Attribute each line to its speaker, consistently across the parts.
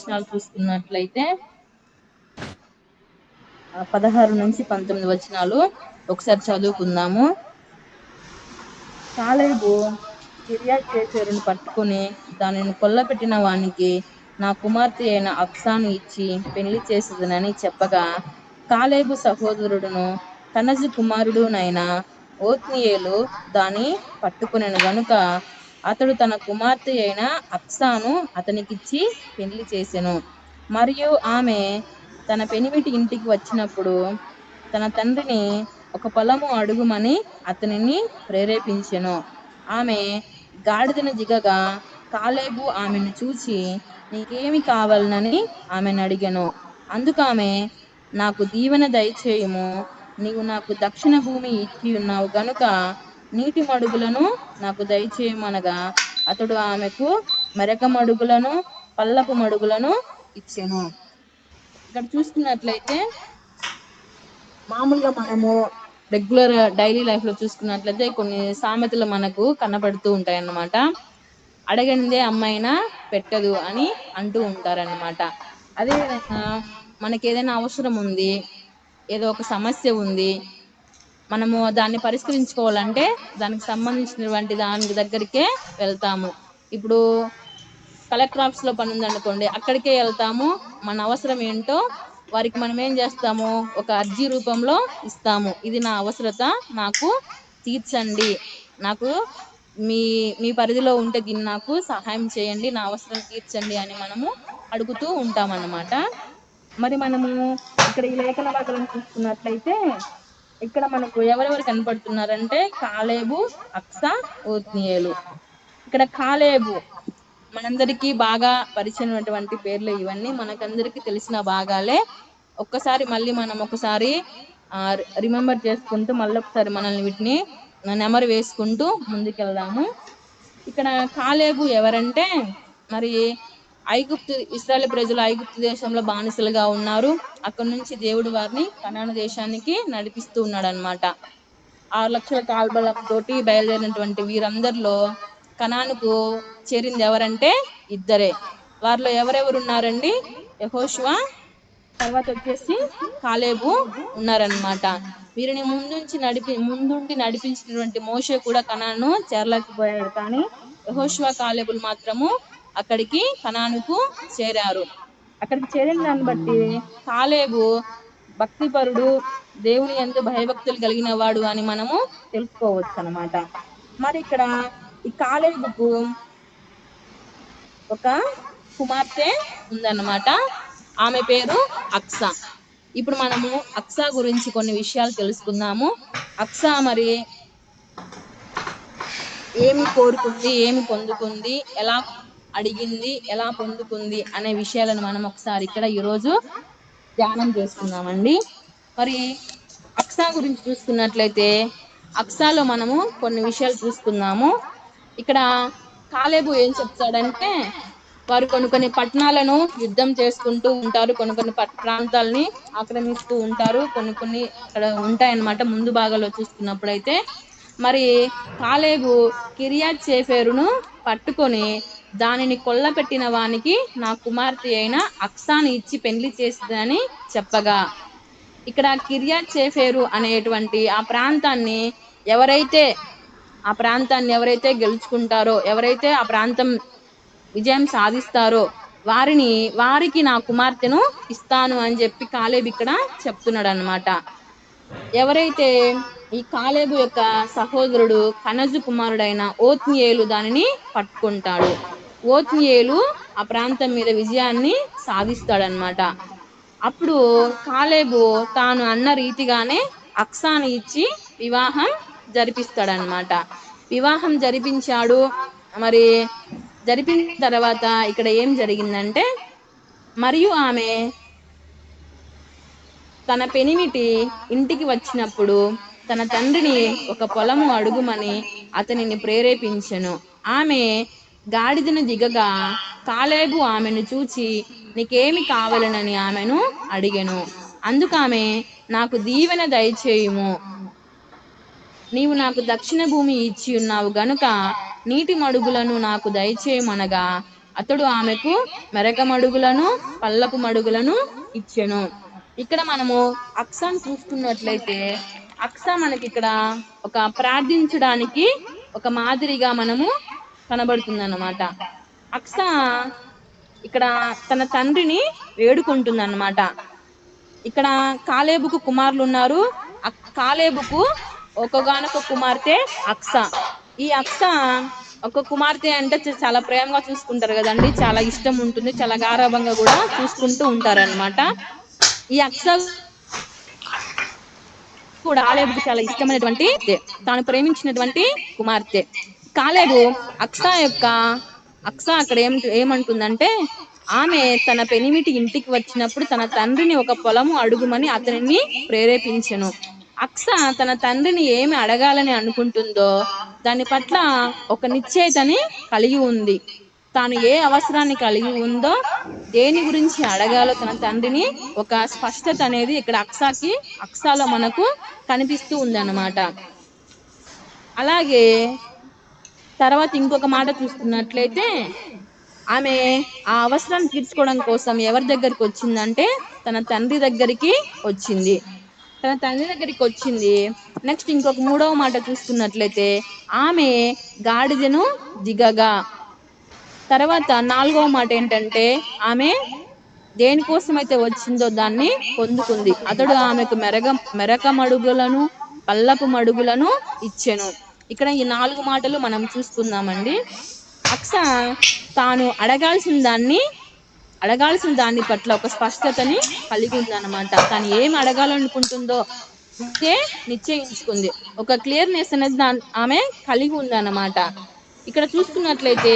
Speaker 1: వచనాలు చూసుకున్నట్లయితే 16 నుంచి 19 వచనాలు ఒకసారి చదువుకుందాము. కాలేబు కిర్యత్-సేఫెరును పట్టుకుని దానిని కొల్లపెట్టిన వానికి నా కుమార్తె అయిన అక్సాను ఇచ్చి పెళ్లి చేసేదనని చెప్పగా, కాలేబు సహోదరుడును కనజు కుమారుడునైన ఓత్నీయేలు దాని పట్టుకునెను గనుక అతడు తన కుమార్తె అయిన అక్సాను అతనికిచ్చి పెళ్లి చేసెను. మరియు ఆమె తన పెనిమిటి ఇంటికి వచ్చినప్పుడు తన తండ్రిని ఒక పొలము అడుగుమని అతనిని ప్రేరేపించెను. ఆమె గాడిదను దిగగా కాలేబు ఆమెను చూచి, నీకేమి కావాలనని ఆమెను అడిగెను. అందుకామె, నాకు దీవెన దయచేయుము, నీవు నాకు దక్షిణ భూమి ఇచ్చి ఉన్నావు గనుక నీటి మడుగులను నాకు దయచేయమనగా, అతడు ఆమెకు మెరక మడుగులను పల్లపు మడుగులను ఇచ్చెను. ఇక్కడ చూసుకున్నట్లయితే మామూలుగా మనము రెగ్యులర్ డైలీ లైఫ్ లో చూసుకున్నట్లయితే కొన్ని సామెతలు మనకు కనబడుతూ ఉంటాయి అన్నమాట. అడగనిదే అమ్మాయినా పెట్టదు అని అంటూ ఉంటారన్నమాట. అదేవిధంగా మనకి ఏదైనా అవసరం ఉంది, ఏదో ఒక సమస్య ఉంది, మనము దాన్ని పరిష్కరించుకోవాలంటే దానికి సంబంధించినటువంటి దాని దగ్గరికే వెళ్తాము. ఇప్పుడు కలెక్టర్ ఆఫీస్ లో పని ఉందనుకోండి, అక్కడికే వెళ్తాము. మన అవసరం ఏంటో వారికి మనం ఏం చేస్తాము, ఒక అర్జీ రూపంలో ఇస్తాము. ఇది నా అవసరత, నాకు తీర్చండి, నాకు మీ మీ పరిధిలో ఉంటే దీన్ని నాకు సహాయం చేయండి, నా అవసరం తీర్చండి అని మనము అడుగుతూ ఉంటాం అన్నమాట. మరి మనము ఇక్కడ ఈ లేఖన భాగాలను చూసుకున్నట్లయితే ఇక్కడ మనకు ఎవరెవరు కనపడుతున్నారంటే కాలేబు, అక్సా, ఓత్నీయేలు. ఇక్కడ కాలేబు మనందరికీ బాగా పరిచయమైనటువంటి పేర్లు, ఇవన్నీ మనకందరికీ తెలిసిన భాగాలే. ఒక్కసారి మళ్ళీ మనం ఒకసారి రిమెంబర్ చేసుకుంటూ మళ్ళీ ఒకసారి మనల్ని వీటిని నెమరు వేసుకుంటూ ముందుకెళ్దాము. ఇక్కడ కాలేబు ఎవరంటే, మరి ఇశ్రాయేలు ప్రజలు ఐగుప్తు దేశంలో బానిసలుగా ఉన్నారు. అక్కడ నుంచి దేవుడు వారిని కనాను దేశానికి నడిపిస్తూ ఉన్నాడు అనమాట. 6 లక్షల కాల్బలంతో బయలుదేరినటువంటి వీరందరిలో కనానుకు చేరింది ఎవరంటే ఇద్దరే. వారిలో ఎవరెవరు ఉన్నారండి? యెహోషువ, తర్వాత వచ్చేసి కాలేబు ఉన్నారనమాట. వీరిని ముందుండి నడిపించినటువంటి మోషే కూడా కనాను చేరలేకపోయాడు. కానీ యెహోషువ, కాలేబులు మాత్రము అక్కడికి కనానుకు చేరారు. అక్కడికి చేరిన దాన్ని బట్టి కాలేబు భక్తిపరుడు, దేవుని యందు భయభక్తులు కలిగిన వాడు అని మనము తెలుసుకోవచ్చు అనమాట. మరి ఇక్కడ ఈ కాలేబుకు ఒక కుమార్తె ఉందన్నమాట. ఆమె పేరు అక్సా. ఇప్పుడు మనము అక్సా గురించి కొన్ని విషయాలు తెలుసుకుందాము. అక్సా మరి ఏమి కోరుకుంది, ఏమి పొందుకుంది, ఎలా అడిగింది, ఎలా పొందుకుంది అనే విషయాలను మనం ఒకసారి ఇక్కడ ఈరోజు ధ్యానం చేసుకుందామండి. మరి అక్సా గురించి చూసుకున్నట్లయితే అక్సాలో మనము కొన్ని విషయాలు చూసుకుందాము. ఇక్కడ కాలేబు ఏం చెప్తాడంటే, వారు కొన్ని పట్టణాలను యుద్ధం చేసుకుంటూ ఉంటారు, కొన్ని ప్రాంతాలని ఆక్రమిస్తూ ఉంటారు, కొన్ని అక్కడ ఉంటాయన్నమాట. ముందు భాగంలో చూసుకున్నప్పుడైతే మరి కాలేబు కిర్యత్-సేఫెరును పట్టుకొని దానిని కొల్లపెట్టిన వానికి నా కుమార్తె అయిన అక్సాను ఇచ్చి పెళ్లి చేసేదని చెప్పగా, ఇక్కడ కిర్యత్-సేఫెరు అనేటువంటి ఆ ప్రాంతాన్ని ఎవరైతే గెలుచుకుంటారో, ఎవరైతే ఆ ప్రాంతం విజయం సాధిస్తారో వారికి నా కుమార్తెను ఇస్తాను అని చెప్పి కాలేబు ఇక్కడ చెప్తున్నాడు అనమాట. ఎవరైతే ఈ కాలేబు యొక్క సహోదరుడు కనజు కుమారుడైన ఓత్నీయేలు దానిని పట్టుకుంటాడు. ఓత్నీయేలు ఆ ప్రాంతం మీద విజయాన్ని సాధిస్తాడనమాట. అప్పుడు కాలేబు తాను అన్న రీతిగానే అక్సాను ఇచ్చి వివాహం జరిపిస్తాడనమాట. వివాహం జరిపించాడు. మరి జరిపిన తర్వాత ఇక్కడ ఏం జరిగిందంటే, మరియు ఆమె తన పెనిమిటి ఇంటికి వచ్చినప్పుడు తన తండ్రిని ఒక పొలము అడుగుమని అతనిని ప్రేరేపించెను. ఆమె గాడిదను దిగగా కాలేబు ఆమెను చూచి, నీకేమి కావాలనని ఆమెను అడిగెను. అందుకామె, నాకు దీవెన దయచేయుము, నీవు నాకు దక్షిణ భూమి ఇచ్చి ఉన్నావు గనుక నీటి మడుగులను నాకు దయచేయమనగా, అతడు ఆమెకు మెరక మడుగులను పల్లపు మడుగులను ఇచ్చెను. ఇక్కడ మనము అక్సాను చూస్తున్నట్లయితే అక్స మనకి ఇక్కడ ఒక ప్రార్థించడానికి ఒక మాదిరిగా మనము కనబడుతుంది అన్నమాట. అక్స ఇక్కడ తన తండ్రిని వేడుకుంటుంది అన్నమాట. ఇక్కడ కాలేబుకు కుమారులు ఉన్నారు. కాలేబుకు ఒకగానొక కుమార్తె అక్స. ఈ అక్స ఒక కుమార్తె అంటే చాలా ప్రేమగా చూసుకుంటారు కదండి, చాలా ఇష్టం ఉంటుంది, చాలా గారాభంగా కూడా చూసుకుంటూ ఉంటారు అనమాట. ఈ అక్స కూడా కాలేబుకు చాలా ఇష్టమైనటువంటి, తాను ప్రేమించినటువంటి కుమార్తె. కాలేబు అక్స అక్కడ ఏమంటుందంటే, ఆమె తన పెనిమిటి ఇంటికి వచ్చినప్పుడు తన తండ్రిని ఒక పొలము అడుగుమని అతనిని ప్రేరేపించెను. అక్స తన తండ్రిని ఏమి అడగాలని అనుకుంటుందో దాని పట్ల ఒక నిశ్చయితని కలిగి ఉంది. తాను ఏ అవసరాన్ని కలిగి ఉందో, దేని గురించి అడగాలో తన తండ్రిని ఒక స్పష్టత అనేది ఇక్కడ అక్సాలో మనకు కనిపిస్తూ ఉందన్నమాట. అలాగే తర్వాత ఇంకొక మాట చూస్తున్నట్లయితే, ఆమె ఆ అవసరాన్ని తీర్చుకోవడం కోసం ఎవరి దగ్గరికి వచ్చిందంటే తన తండ్రి దగ్గరికి వచ్చింది. నెక్స్ట్ ఇంకొక మూడవ మాట చూసుకున్నట్లయితే, ఆమె గాడిదను దిగగా. తర్వాత నాలుగవ మాట ఏంటంటే, ఆమె దేనికోసమైతే వచ్చిందో దాన్ని పొందుకుంది. అతడు ఆమెకు మెరక మడుగులను పల్లపు మడుగులను ఇచ్చెను. ఇక్కడ ఈ 4 మాటలు మనం చూసుకుందామండి. అక్స తాను అడగాల్సిన దాన్ని పట్ల ఒక స్పష్టతని కలిగి ఉందన్నమాట. తాను ఏమి అడగాలనుకుంటుందో నిశ్చయించుకుంది. ఒక క్లియర్నెస్ అనేది ఆమె కలిగి ఉందన్నమాట. ఇక్కడ చూసుకున్నట్లయితే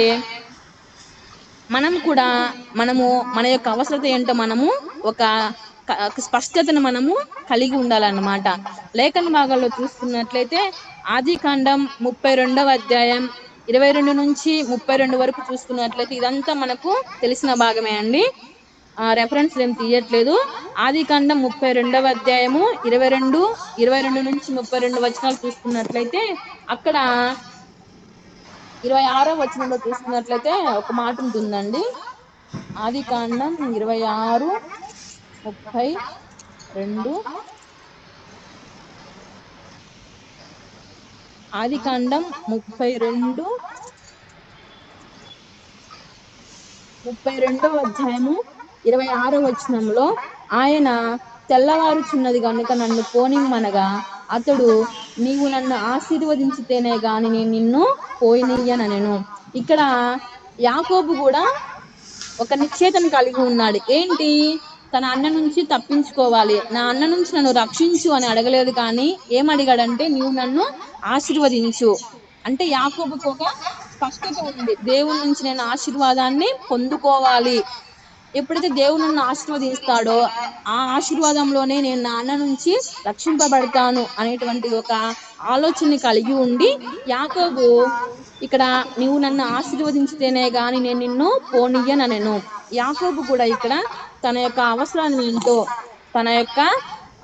Speaker 1: మనము మన యొక్క అవసరత ఏంటో మనము ఒక స్పష్టతను మనము కలిగి ఉండాలన్నమాట. లేఖన భాగాల్లో చూసుకున్నట్లయితే ఆదికాండం 32వ అధ్యాయం 22 నుంచి 32 వరకు చూసుకున్నట్లయితే ఇదంతా మనకు తెలిసిన భాగమే అండి. రెఫరెన్స్ ఏం తీయట్లేదు. ఆదికాండం 32వ అధ్యాయము 22 నుంచి 32 వచనాలు చూసుకున్నట్లయితే అక్కడ 26వ వచనంలో చూసుకున్నట్లయితే ఒక మాట ఉంటుందండి. ఆదికాండం 26:32. ఆదికాండం 32వ అధ్యాయము 26వ వచనంలో, ఆయన తెల్లవారుచున్నది గనుక నన్ను పోనిమ్మనగా అతడు, నీవు నన్ను ఆశీర్వదించితేనే గాని నేను నిన్ను పోయినయ్యనెను. ఇక్కడ యాకోబు కూడా ఒక నిశ్చయితను కలిగి ఉన్నాడు. ఏంటి? తన అన్న నుంచి తప్పించుకోవాలి, నా అన్న నుంచి నన్ను రక్షించు అని అడగలేదు, కానీ ఏమడిగాడంటే నీవు నన్ను ఆశీర్వదించు. అంటే యాకోబుకు ఒక స్పష్టత ఉంది, దేవుని నుంచి నేను ఆశీర్వాదాన్ని పొందుకోవాలి. ఎప్పుడైతే దేవుడు నన్ను ఆశీర్వదిస్తాడో ఆ ఆశీర్వాదంలోనే నేను నా అన్న నుంచి రక్షింపబడతాను అనేటువంటి ఒక ఆలోచన కలిగి ఉండి యాకోబు ఇక్కడ నీవు నన్ను ఆశీర్వదించితేనే గాని నేను నిన్ను పోనీయనెను. యాకోబు కూడా ఇక్కడ తన యొక్క అవసరాన్ని ఏంటో, తన యొక్క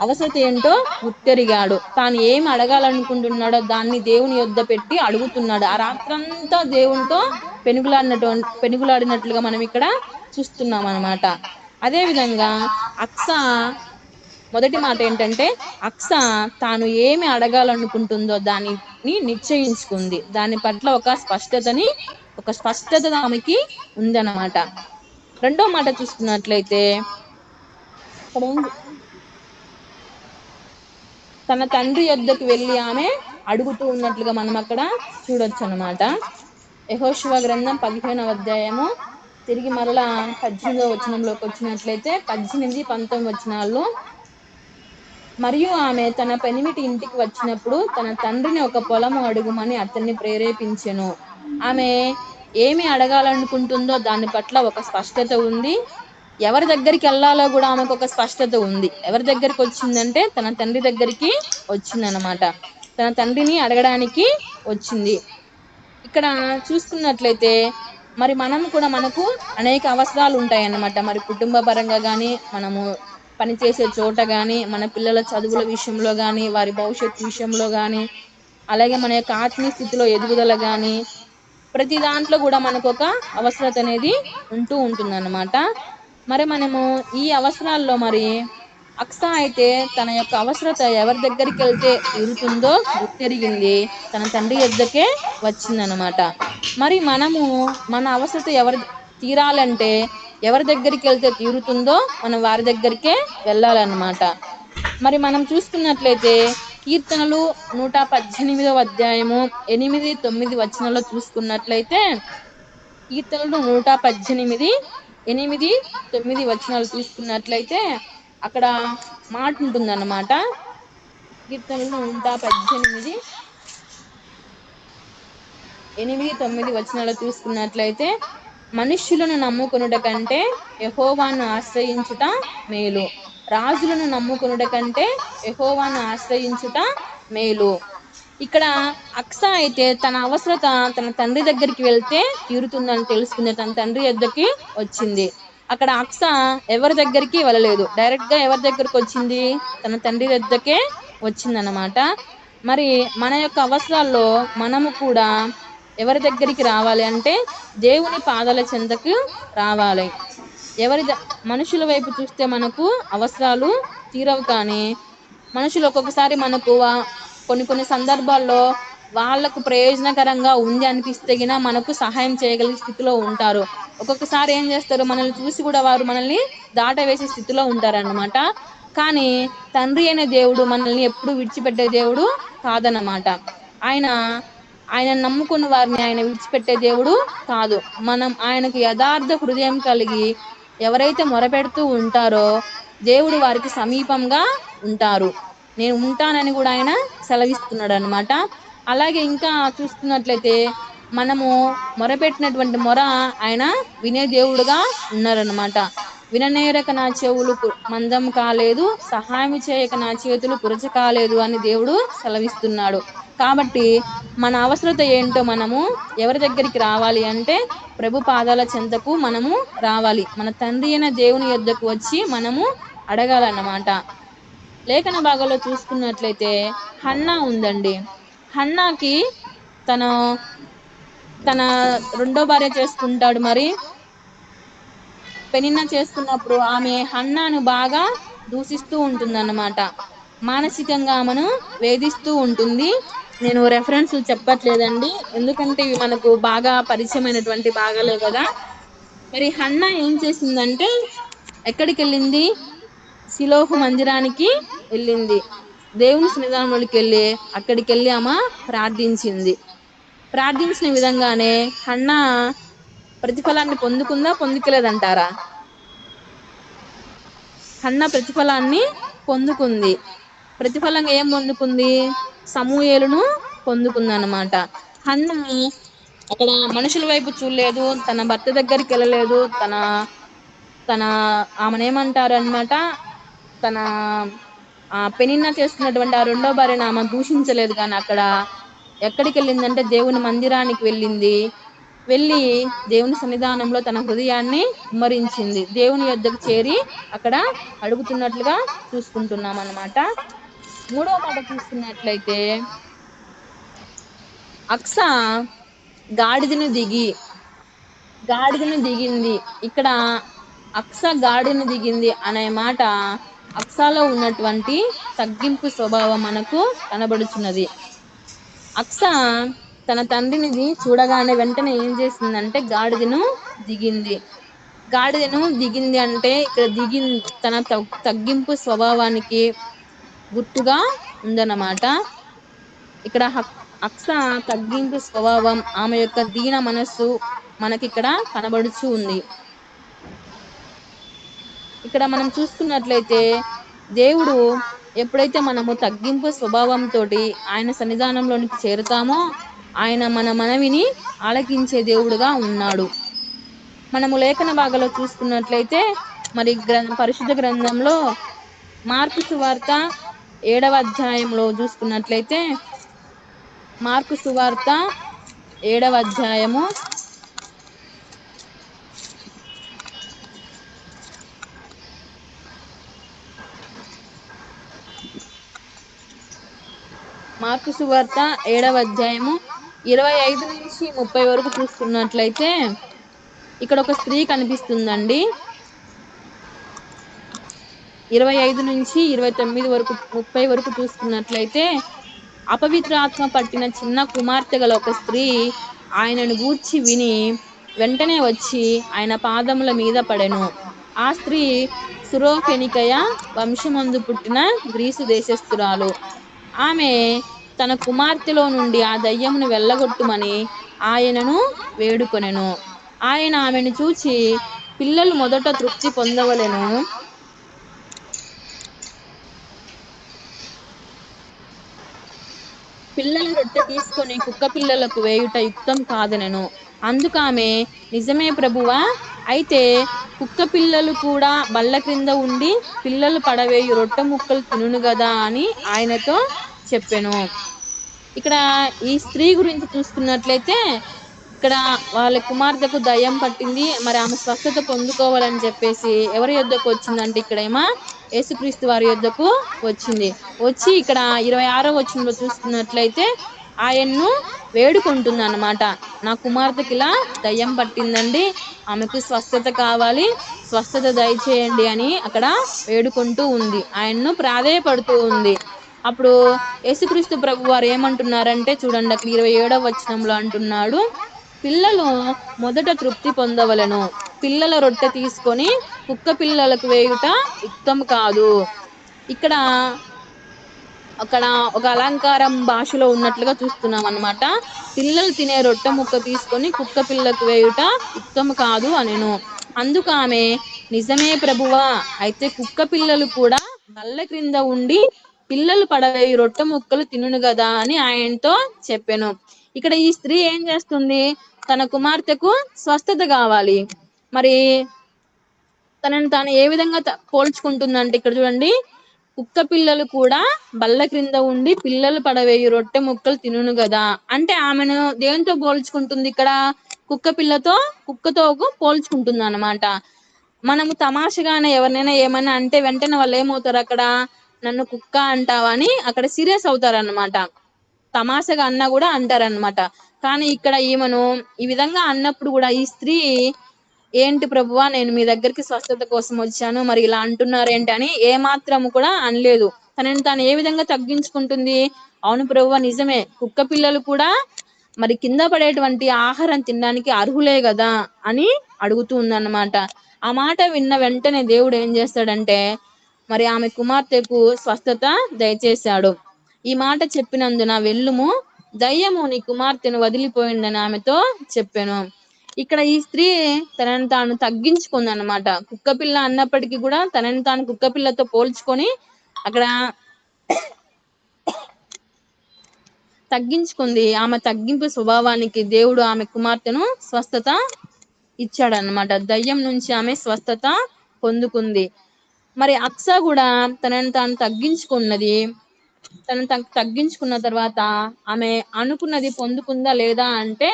Speaker 1: అవసరత ఏంటో గుర్తెరిగాడు. తాను ఏమి అడగాలనుకుంటున్నాడో దాన్ని దేవుని యొద్ద పెట్టి అడుగుతున్నాడు. ఆ రాత్రంతా దేవునితో పెనుగులాడినట్లుగా మనం ఇక్కడ చూస్తున్నాం అన్నమాట. అదే విధంగా అక్స మొదటి మాట ఏంటంటే, అక్స తాను ఏమి అడగాలనుకుంటుందో దానిని నిశ్చయించుకుంది. దాని పట్ల ఒక స్పష్టత ఆమెకి ఉందన్నమాట. రెండో మాట చూసుకున్నట్లయితే తన తండ్రి యొద్దకు వెళ్ళి ఆమె అడుగుతూ ఉన్నట్లుగా మనం అక్కడ చూడొచ్చు అన్నమాట. యెహోషువ గ్రంథం 15వ అధ్యాయము తిరిగి మరలా 18వ వచనంలోకి వచ్చినట్లయితే 18-19 వచనాల్లో, మరియు ఆమె తన పెనిమిటి ఇంటికి వచ్చినప్పుడు తన తండ్రిని ఒక పొలము అడుగుమని అతన్ని ప్రేరేపించెను. ఆమె ఏమి అడగాలనుకుంటుందో దాని పట్ల ఒక స్పష్టత ఉంది. ఎవరి దగ్గరికి వెళ్ళాలో కూడా ఆమెకు ఒక స్పష్టత ఉంది. ఎవరి దగ్గరికి వచ్చిందంటే తన తండ్రి దగ్గరికి వచ్చిందనమాట. తన తండ్రిని అడగడానికి వచ్చింది. ఇక్కడ చూసుకున్నట్లయితే మరి మనకు అనేక అవసరాలు ఉంటాయన్నమాట. మరి కుటుంబ పరంగా కానీ, మనము పనిచేసే చోట కానీ, మన పిల్లల చదువుల విషయంలో కానీ, వారి భవిష్యత్తు విషయంలో కానీ, అలాగే మన యొక్క ఆత్మీయ స్థితిలో ఎదుగుదల కానీ, ప్రతి దాంట్లో కూడా మనకు ఒక అవసరత అనేది ఉంటూ ఉంటుందన్నమాట. మరి మనము ఈ అవసరాల్లో మరి అక్సా అయితే తన యొక్క అవసరత ఎవరి దగ్గరికి వెళ్తే తీరుతుందో గుర్తెరిగింది, తన తండ్రి యొద్దకే వచ్చిందనమాట. మరి మనము మన అవసరత ఎవరి తీరాలంటే ఎవరి దగ్గరికి వెళ్తే తీరుతుందో మనం వారి దగ్గరికే వెళ్ళాలన్నమాట. మరి మనం చూసుకున్నట్లయితే కీర్తనలు 118వ అధ్యాయము 8, 9 వచనాల్లో చూసుకున్నట్లయితే, కీర్తనలు 118, 8, 9 వచనాలు తీసుకున్నట్లయితే అక్కడ మాట ఉంటుందన్నమాట. కీర్తనలు 118, 8, 9 వచనాలు చూసుకున్నట్లయితే, మనుష్యులను నమ్ముకొనుట కంటే యెహోవాను ఆశ్రయించుట మేలు, రాజులను నమ్ముకొనుట కంటే యెహోవాను ఆశ్రయించుట మేలు. ఇక్కడ అక్సా అయితే తన అవసరత తన తండ్రి దగ్గరికి వెళ్తే తీరుతుందని తెలుసుకుంది, తన తండ్రి యొద్దకి వచ్చింది. అక్కడ అక్సా ఎవరి దగ్గరికి వెళ్ళలేదు, డైరెక్ట్ గా ఎవరి దగ్గరకు వచ్చింది, తన తండ్రి వద్దకే వచ్చిందనమాట. మరి మన యొక్క అవసరాల్లో మనము కూడా ఎవరి దగ్గరికి రావాలి అంటే దేవుని పాదాల చెంతకు రావాలి. మనుషుల వైపు చూస్తే మనకు అవసరాలు తీరవు, కానీ మనుషులు ఒక్కొక్కసారి మనకు కొన్ని సందర్భాల్లో వాళ్ళకు ప్రయోజనకరంగా ఉంది అనిపిస్తే గిన మనకు సహాయం చేయగలిగే స్థితిలో ఉంటారు. ఒక్కొక్కసారి ఏం చేస్తారు, మనల్ని చూసి కూడా వారు మనల్ని దాటవేసే స్థితిలో ఉంటారన్నమాట. కానీ తండ్రి అనే దేవుడు మనల్ని ఎప్పుడు విడిచిపెట్టే దేవుడు కాదన్నమాట. ఆయన నమ్ముకున్న వారిని ఆయన విడిచిపెట్టే దేవుడు కాదు. మనం ఆయనకు యథార్థ హృదయం కలిగి ఎవరైతే మొరపెడుతూ ఉంటారో దేవుడు వారికి సమీపంగా ఉంటారు. నేను ఉంటానని కూడా ఆయన సెలవిస్తున్నాడు అనమాట. అలాగే ఇంకా చూసుకున్నట్లయితే మనము మొరపెట్టినటువంటి మొర ఆయన వినే దేవుడుగా ఉన్నారనమాట. విననేరక నా చెవులు మందం కాలేదు, సహాయం చేయక నా చేతులు పురచ కాలేదు అని దేవుడు సెలవిస్తున్నాడు. కాబట్టి మన అవసరత ఏంటో మనము ఎవరి దగ్గరికి రావాలి అంటే ప్రభు పాదాల చెంతకు మనము రావాలి. మన తండ్రి అయిన దేవుని యొద్దకు వచ్చి మనము అడగాలన్నమాట. లేఖన భాగంలో చూసుకున్నట్లయితే హన్నా ఉందండి. హన్నాకి తన రెండో భార్య చేసుకుంటాడు. మరి పెనిన్నా చేసుకున్నప్పుడు ఆమె హన్నాను బాగా దూషిస్తూ ఉంటుందన్నమాట. మానసికంగా ఆమెను వేధిస్తూ ఉంటుంది. నేను రెఫరెన్స్ చెప్పట్లేదండి, ఎందుకంటే ఇవి మనకు బాగా పరిచయమైనటువంటి భాగాలే కదా. మరి హన్నా ఏం చేసిందంటే ఎక్కడికి వెళ్ళింది, షిలోహు మందిరానికి వెళ్ళింది. దేవుని సన్నిధానంలోకి అక్కడికి వెళ్ళి ఆమె ప్రార్థించింది. ప్రార్థించిన విధంగానే హన్నా ప్రతిఫలాన్ని పొందుకుందా, పొందుకోలేదంటారా? హన్నా ప్రతిఫలాన్ని పొందుకుంది. ప్రతిఫలంగా ఏం పొందుకుంది, సమూయేలును పొందుకుంది అన్నమాట. హన్నా అక్కడ మనుషుల వైపు చూడలేదు, తన భర్త దగ్గరికి వెళ్ళలేదు, ఆమెనేమంటారు అనమాట, తన పెనిన్నా చేసుకున్నటువంటి ఆ రెండో భార్యను ఆమె దూషించలేదు. కానీ అక్కడ ఎక్కడికి వెళ్ళిందంటే దేవుని మందిరానికి వెళ్ళి దేవుని సన్నిధానంలో తన హృదయాన్ని కుమ్మరించింది. దేవుని యొద్దకు చేరి అక్కడ అడుగుతున్నట్లుగా చూసుకుంటున్నాం అన్నమాట. మూడవ మాట చూసుకున్నట్లయితే అక్సా గాడిదను దిగింది. ఇక్కడ అక్సా గాడిదను దిగింది అనే మాట అక్సాలో ఉన్నటువంటి తగ్గింపు స్వభావం మనకు కనబడుచున్నది. అక్సా తన తండ్రిని చూడగానే వెంటనే ఏం చేసిందంటే గాడిదను దిగింది అంటే ఇక్కడ తన తగ్గింపు స్వభావానికి గుర్తుగా ఉందన్నమాట. ఇక్కడ అక్సా తగ్గింపు స్వభావం, ఆమె యొక్క దీన మనస్సు మనకి ఇక్కడ కనబడుచు ఉంది. ఇక్కడ మనం చూసుకున్నట్లయితే దేవుడు ఎప్పుడైతే మనము తగ్గింపు స్వభావంతో ఆయన సన్నిధానంలోనికి చేరుతామో ఆయన మన మనవిని ఆలకించే దేవుడుగా ఉన్నాడు. మనము లేఖన భాగంలో చూసుకున్నట్లయితే మరి పరిశుద్ధ గ్రంథంలో మార్కు సువార్త 7వ అధ్యాయంలో చూసుకున్నట్లయితే మార్కు సువార్త 7వ అధ్యాయము 7వ అధ్యాయము 25 నుంచి 30 వరకు చూసుకున్నట్లయితే ఇక్కడ ఒక స్త్రీ కనిపిస్తుందండి. 25 నుంచి 29 వరకు 30 వరకు చూసుకున్నట్లయితే అపవిత్రాత్మ పట్టిన చిన్న కుమార్తె గల ఒక స్త్రీ ఆయనను గూర్చి విని వెంటనే వచ్చి ఆయన పాదముల మీద పడెను. ఆ స్త్రీ సురోఫెనికయ వంశమందు పుట్టిన గ్రీసు దేశస్థురాలు. ఆమె తన కుమార్తెలో నుండి ఆ దయ్యమును వెళ్ళగొట్టుమని ఆయనను వేడుకొనెను. ఆయన ఆమెను చూచి, పిల్లలు మొదట తృప్తి పొందవలెను, పిల్లల రొట్టె తీసుకొని కుక్క పిల్లలకు వేయుట యుక్తం కాదనెను. అందుకామె, నిజమే ప్రభువా, అయితే కుక్క పిల్లలు కూడా బల్ల క్రింద ఉండి పిల్లలు పడవేయు రొట్టె ముక్కలు తినును గదా అని ఆయనతో చెప్పెను. ఇక్కడ ఈ స్త్రీ గురించి చూసుకున్నట్లయితే ఇక్కడ వాళ్ళ కుమార్తెకు దయ్యం పట్టింది. మరి ఆమె స్వస్థత పొందుకోవాలని చెప్పేసి ఎవరి యొద్దకు వచ్చిందంటే ఇక్కడేమో యేసుక్రీస్తు వారి యొద్దకు వచ్చింది. వచ్చి ఇక్కడ 26వ వచనంలో చూసుకున్నట్లయితే ఆయన్ను వేడుకుంటుంది అన్నమాట. నా కుమార్తెకి ఇలా దయ్యం పట్టిందండి, ఆమెకు స్వస్థత కావాలి, స్వస్థత దయచేయండి అని అక్కడ వేడుకుంటూ ఉంది, ఆయన్ను ప్రాధేయపడుతూ ఉంది. అప్పుడు యేసుక్రీస్తు ప్రభు వారు ఏమంటున్నారంటే చూడండి, అక్కడ 27వ వచనంలో అంటున్నాడు, పిల్లలు మొదట తృప్తి పొందవలెను, పిల్లల రొట్టె తీసుకొని కుక్క పిల్లలకు వేయుట యుక్తం కాదు. ఇక్కడ అక్కడ ఒక అలంకారం భాషలో ఉన్నట్లుగా చూస్తున్నాం అన్నమాట. పిల్లలు తినే రొట్టె ముక్క తీసుకొని కుక్క పిల్లకు వేయుట యుక్తం కాదు అనెను. అందుకు ఆమె, నిజమే ప్రభువా, అయితే కుక్క పిల్లలు కూడా బల్ల క్రింద ఉండి పిల్లలు పడవేయి రొట్టె ముక్కలు తినును గదా అని ఆయనతో చెప్పెను. ఇక్కడ ఈ స్త్రీ ఏం చేస్తుంది, తన కుమార్తెకు స్వస్థత కావాలి. మరి తనని తాను ఏ విధంగా పోల్చుకుంటుందంటే ఇక్కడ చూడండి, కుక్క పిల్లలు కూడా బల్ల క్రింద ఉండి పిల్లలు పడవేయి రొట్టె ముక్కలు తినును గదా అంటే ఆమెను దేంతో పోల్చుకుంటుంది, ఇక్కడ కుక్క పిల్లతో, కుక్కతో పోల్చుకుంటుంది అన్నమాట. మనము తమాషగానే ఎవరినైనా ఏమైనా అంటే వెంటనే వాళ్ళు ఏమవుతారు, అక్కడ నన్ను కుక్క అంటావా అని అక్కడ సీరియస్ అవుతారు అన్నమాట. తమాషగా అన్నా కూడా అంటారనమాట. కానీ ఇక్కడ ఈమెను ఈ విధంగా అన్నప్పుడు కూడా ఈ స్త్రీ, ఏంటి ప్రభువా, నేను మీ దగ్గరికి స్వస్థత కోసం వచ్చాను, మరి ఇలా అంటున్నారేంటి అని ఏ మాత్రము కూడా అనలేదు. తనని తాను ఏ విధంగా తగ్గించుకుంటుంది, అవును ప్రభువా నిజమే, కుక్క పిల్లలు కూడా మరి కింద పడేటువంటి ఆహారం తినడానికి అర్హులే కదా అని అడుగుతూ ఉందన్నమాట. ఆ మాట విన్న వెంటనే దేవుడు ఏం చేస్తాడంటే మరి ఆమె కుమార్తెకు స్వస్థత దయచేశాడు. ఈ మాట చెప్పినందున వెళ్ళుము, దయ్యము నీ కుమార్తెను వదిలిపోయిందని ఆమెతో చెప్పాను. ఇక్కడ ఈ స్త్రీ తనని తాను తగ్గించుకుంది అన్నమాట. కుక్కపిల్ల అన్నప్పటికీ కూడా తనని తాను కుక్కపిల్లతో పోల్చుకొని అక్కడ తగ్గించుకుంది. ఆమె తగ్గింపు స్వభావానికి దేవుడు ఆమె కుమార్తెను స్వస్థత ఇచ్చాడన్నమాట. దయ్యం నుంచి ఆమె స్వస్థత పొందుకుంది. మరి అక్స కూడా తనని తాను తగ్గించుకున్నది. తనను తగ్గించుకున్న తర్వాత ఆమె అనుకున్నది పొందుకుందా లేదా అంటే